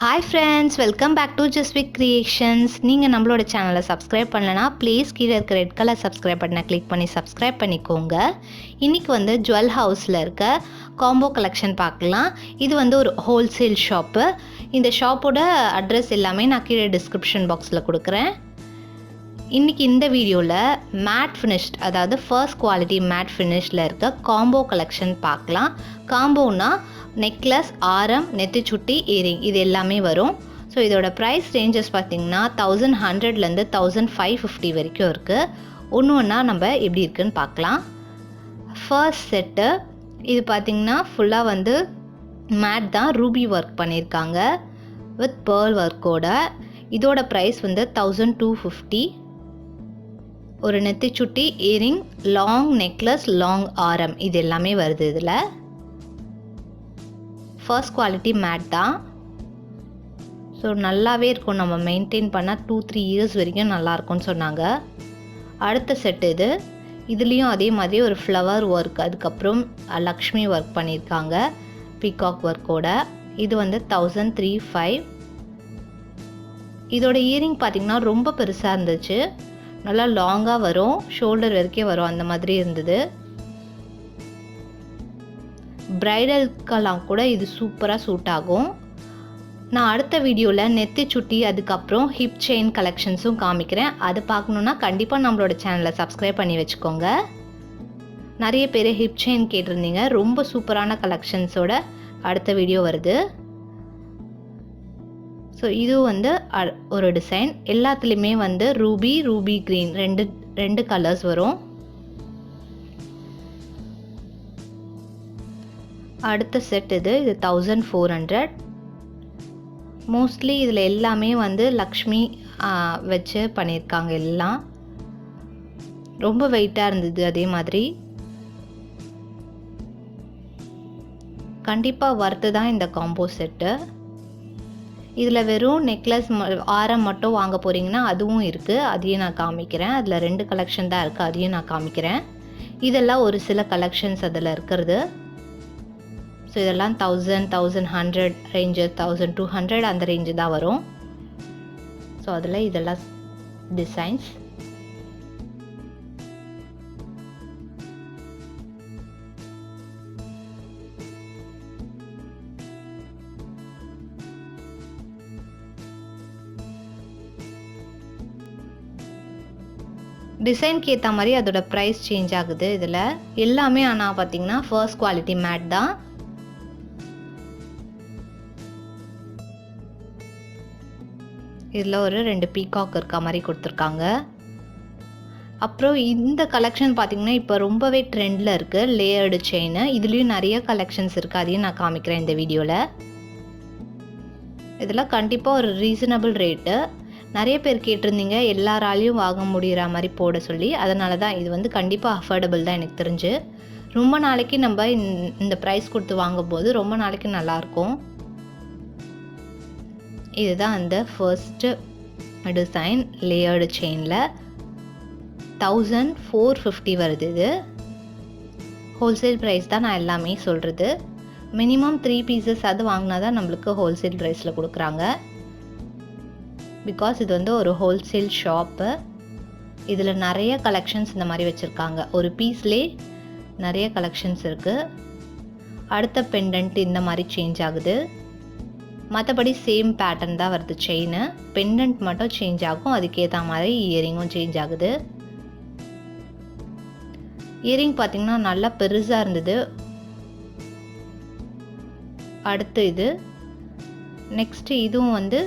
Hi friends, welcome back to Just With Creations. நீங்கள் நம்மளோட சேனலை சப்ஸ்கிரைப் பண்ணலனா ப்ளீஸ் கீழே இருக்க ரெட் கலர் சப்ஸ்கிரைப் பட்டனை கிளிக் பண்ணி சப்ஸ்கிரைப் பண்ணிக்கோங்க. இன்றைக்கி வந்து ஜுவல் ஹவுஸில் இருக்க காம்போ கலெக்ஷன் பார்க்கலாம். இது வந்து ஒரு ஹோல்சேல் ஷாப்பு. இந்த ஷாப்போட அட்ரஸ் எல்லாமே நான் கீழே டிஸ்கிரிப்ஷன் பாக்ஸில் கொடுக்குறேன். இன்றைக்கி இந்த வீடியோவில் மேட் ஃபினிஷ்ட், அதாவது ஃபர்ஸ்ட் குவாலிட்டி மேட் ஃபினிஷில் இருக்க காம்போ கலெக்ஷன் பார்க்கலாம். காம்போனா நெக்லஸ், ஆரம், நெத்திச்சுட்டி, இயரிங் இது எல்லாமே வரும். ஸோ இதோட ப்ரைஸ் ரேஞ்சஸ் பார்த்திங்கன்னா 1100லேருந்து 1550 வரைக்கும் இருக்குது. ஒன்று ஒன்றா நம்ம எப்படி இருக்குன்னு பார்க்கலாம். ஃபர்ஸ்ட் செட்டு இது பார்த்திங்கன்னா ஃபுல்லாக வந்து மேட் தான், ரூபி ஒர்க் பண்ணியிருக்காங்க வித் பேர்ல் ஒர்க்கோட. இதோட ப்ரைஸ் வந்து 1250. ஒரு நெத்திச்சுட்டி, இயரிங், லாங் நெக்லஸ், லாங் ஆரம் இது எல்லாமே வருது. இதில் ஃபர்ஸ்ட் குவாலிட்டி மேட் தான். ஸோ நல்லாவே இருக்கும், நம்ம மெயின்டைன் பண்ணால் 2-3 இயர்ஸ் வரைக்கும் நல்லாயிருக்கும்னு சொன்னாங்க. அடுத்த செட்டு இதுலேயும் அதே மாதிரி ஒரு ஃப்ளவர் ஒர்க், அதுக்கப்புறம் லக்ஷ்மி ஒர்க் பண்ணியிருக்காங்க பீகாக் ஒர்க்கோட. இது வந்து 1035. இதோட இயரிங் பார்த்திங்கன்னா ரொம்ப பெருசாக இருந்துச்சு, நல்லா லாங்காக வரும், ஷோல்டர் வரைக்கும் வரும், அந்த மாதிரி இருந்தது. பிரைடலுக்கெல்லாம் கூட இது சூப்பராக சூட் ஆகும். நான் அடுத்த வீடியோவில் நெத்திச்சுட்டி அதுக்கப்புறம் ஹிப் செயின் கலெக்ஷன்ஸும் காமிக்கிறேன். அது பார்க்கணுன்னா கண்டிப்பாக நம்மளோட சேனலை சப்ஸ்கிரைப் பண்ணி வச்சுக்கோங்க. நிறைய பேர் ஹிப் செயின் கேட்டிருந்தீங்க, ரொம்ப சூப்பரான கலெக்ஷன்ஸோட அடுத்த வீடியோ வருது. ஸோ இது வந்து ஒரு டிசைன். எல்லாத்துலேயுமே வந்து ரூபி க்ரீன் ரெண்டு கலர்ஸ் வரும். அடுத்த செட் இது 1400. மோஸ்ட்லி இதில் எல்லாமே வந்து லக்ஷ்மி வச்சு பண்ணியிருக்காங்க. எல்லாம் ரொம்ப வெயிட்டாக இருந்தது. அதே மாதிரி கண்டிப்பாக வர்த்து தான் இந்த காம்போ செட்டு. இதில் வெறும் நெக்லஸ், ஆரம் மட்டும் வாங்க போகிறீங்கன்னா அதுவும் இருக்குது, அதையும் நான் காமிக்கிறேன். அதில் 2 கலெக்ஷன் தான் இருக்குது, அதையும் நான் காமிக்கிறேன். இதெல்லாம் ஒரு சில கலெக்ஷன்ஸ் அதில் இருக்கிறது. ஸோ இதெல்லாம் 1000, 1100 ரேஞ்சு, 1200 அந்த ரேஞ்சு தான் வரும். ஸோ அதில் இதெல்லாம் டிசைன்ஸ். டிசைனுக்கு ஏற்ற மாதிரி அதோட ப்ரைஸ் சேஞ்ச் ஆகுது. இதில் எல்லாமே ஆனால் பார்த்தீங்கன்னா ஃபர்ஸ்ட் குவாலிட்டி மேட் தான். இதில் ஒரு 2 பீகாக் இருக்க மாதிரி கொடுத்துருக்காங்க. அப்புறம் இந்த கலெக்ஷன் பார்த்திங்கன்னா இப்போ ரொம்பவே ட்ரெண்டில் இருக்குது, லேயர்டு செயின். இதுலேயும் நிறைய கலெக்ஷன்ஸ் இருக்குது, அதையும் நான் காமிக்கிறேன் இந்த வீடியோவில். இதெல்லாம் கண்டிப்பாக ஒரு ரீசனபிள் ரேட்டு. நிறைய பேர் கேட்டிருந்தீங்க எல்லாராலையும் வாங்க முடிகிற மாதிரி போட சொல்லி, அதனால தான் இது வந்து கண்டிப்பாக அஃபோர்டபுள் தான் எனக்கு தெரிஞ்சு. ரொம்ப நாளைக்கு நம்ம இந்த ப்ரைஸ் கொடுத்து வாங்கும்போது ரொம்ப நாளைக்கு நல்லாயிருக்கும். இதுதான் அந்த ஃபர்ஸ்ட்டு டிசைன், லேயர்டு செயினில் 1450 வருது. இது ஹோல்சேல் ப்ரைஸ் தான் நான் எல்லாமே சொல்கிறது. மினிமம் 3 பீசஸ் அது வாங்கினா தான் நம்மளுக்கு ஹோல்சேல் ப்ரைஸில் கொடுக்குறாங்க. பிகாஸ் இது வந்து ஒரு ஹோல்சேல் ஷாப்பு. இதில் நிறைய கலெக்ஷன்ஸ் இந்த மாதிரி வச்சுருக்காங்க. ஒரு பீஸ்லேயே நிறைய கலெக்ஷன்ஸ் இருக்குது. அடுத்த பெண்டன்ட் இந்த மாதிரி சேஞ்ச் ஆகுது, மற்றபடி சேம் பேட்டர்ன் தான் வருது. செயின் பெண்டன்ட் மட்டும் சேஞ்ச் ஆகும், அதுக்கேற்ற மாதிரி இயரிங்கும் சேஞ்ச் ஆகுது. இயரிங் பார்த்திங்கன்னா நல்லா பெருசாக இருந்தது. அடுத்து இது நெக்ஸ்ட்டு இதுவும் வந்து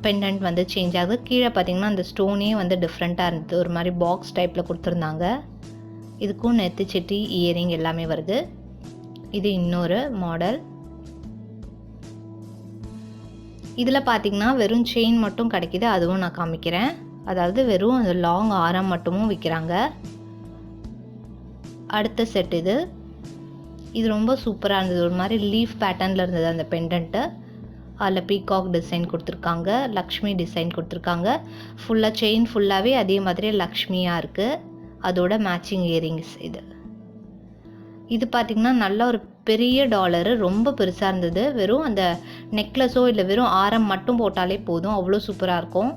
பெண்டன்ட் வந்து சேஞ்ச் ஆகுது. கீழே பார்த்திங்கன்னா அந்த ஸ்டோனே வந்து டிஃப்ரெண்ட்டாக இருந்தது, ஒரு மாதிரி பாக்ஸ் டைப்பில் கொடுத்துருந்தாங்க. இதுக்கும் நெத்திச்சுட்டி, இயரிங் எல்லாமே வருது. இது இன்னொரு மாடல். இதில் பார்த்திங்கன்னா வெறும் செயின் மட்டும் கிடைக்கிது, அதுவும் நான் காமிக்கிறேன். அதாவது வெறும் அந்த லாங் ஆரம் மட்டுமும் விற்கிறாங்க. அடுத்த செட் இது ரொம்ப சூப்பராக இருந்தது, ஒரு மாதிரி லீஃப் பேட்டர்னில் இருந்தது அந்த பெண்டன்ட்டு. அதில் பீகாக் டிசைன் கொடுத்துருக்காங்க, லக்ஷ்மி டிசைன் கொடுத்துருக்காங்க. ஃபுல்லாக செயின் ஃபுல்லாகவே அதே மாதிரி லக்ஷ்மியாக இருக்குது, அதோட மேட்சிங் இயரிங்ஸ். இது இது பார்த்திங்கன்னா நல்ல ஒரு பெரிய டாலரு, ரொம்ப பெருசாக இருந்தது. வெறும் அந்த நெக்லஸோ இல்லை வெறும் ஆரம் மட்டும் போட்டாலே போதும், அவ்வளோ சூப்பராக இருக்கும்.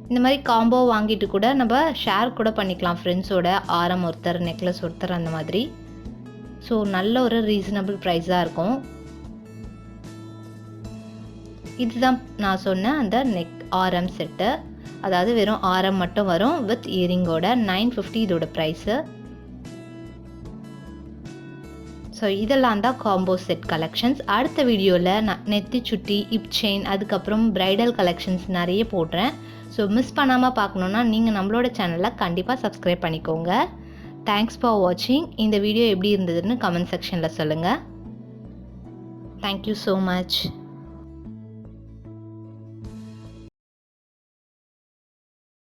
இந்த மாதிரி காம்போ வாங்கிட்டு கூட நம்ம ஷேர் கூட பண்ணிக்கலாம் ஃப்ரெண்ட்ஸோட. ஆரம் ஒருத்தர், நெக்லஸ் ஒருத்தர், அந்த மாதிரி. ஸோ நல்ல ஒரு ரீசனபிள் ப்ரைஸாக இருக்கும். இதுதான் நான் சொன்ன அந்த நெக் ஆரம் செட்டு. அதாவது வெறும் ஆரம் மட்டும் வரும் வித் இயரிங்கோட. 950 இதோட ப்ரைஸு. ஸோ இதெல்லாம் தான் காம்போ செட் கலெக்ஷன்ஸ். அடுத்த வீடியோவில் நான் நெத்தி சுட்டி, இப் செயின், அதுக்கப்புறம் ப்ரைடல் கலெக்ஷன்ஸ் நிறைய போடுறேன். ஸோ மிஸ் பண்ணாமல் பார்க்கணுன்னா நீங்கள் நம்மளோட சேனலை கண்டிப்பாக சப்ஸ்கிரைப் பண்ணிக்கோங்க. தேங்க்ஸ் ஃபார் வாட்சிங். இந்த வீடியோ எப்படி இருந்ததுன்னு கமெண்ட் செக்ஷனில் சொல்லுங்கள். Thank you so much.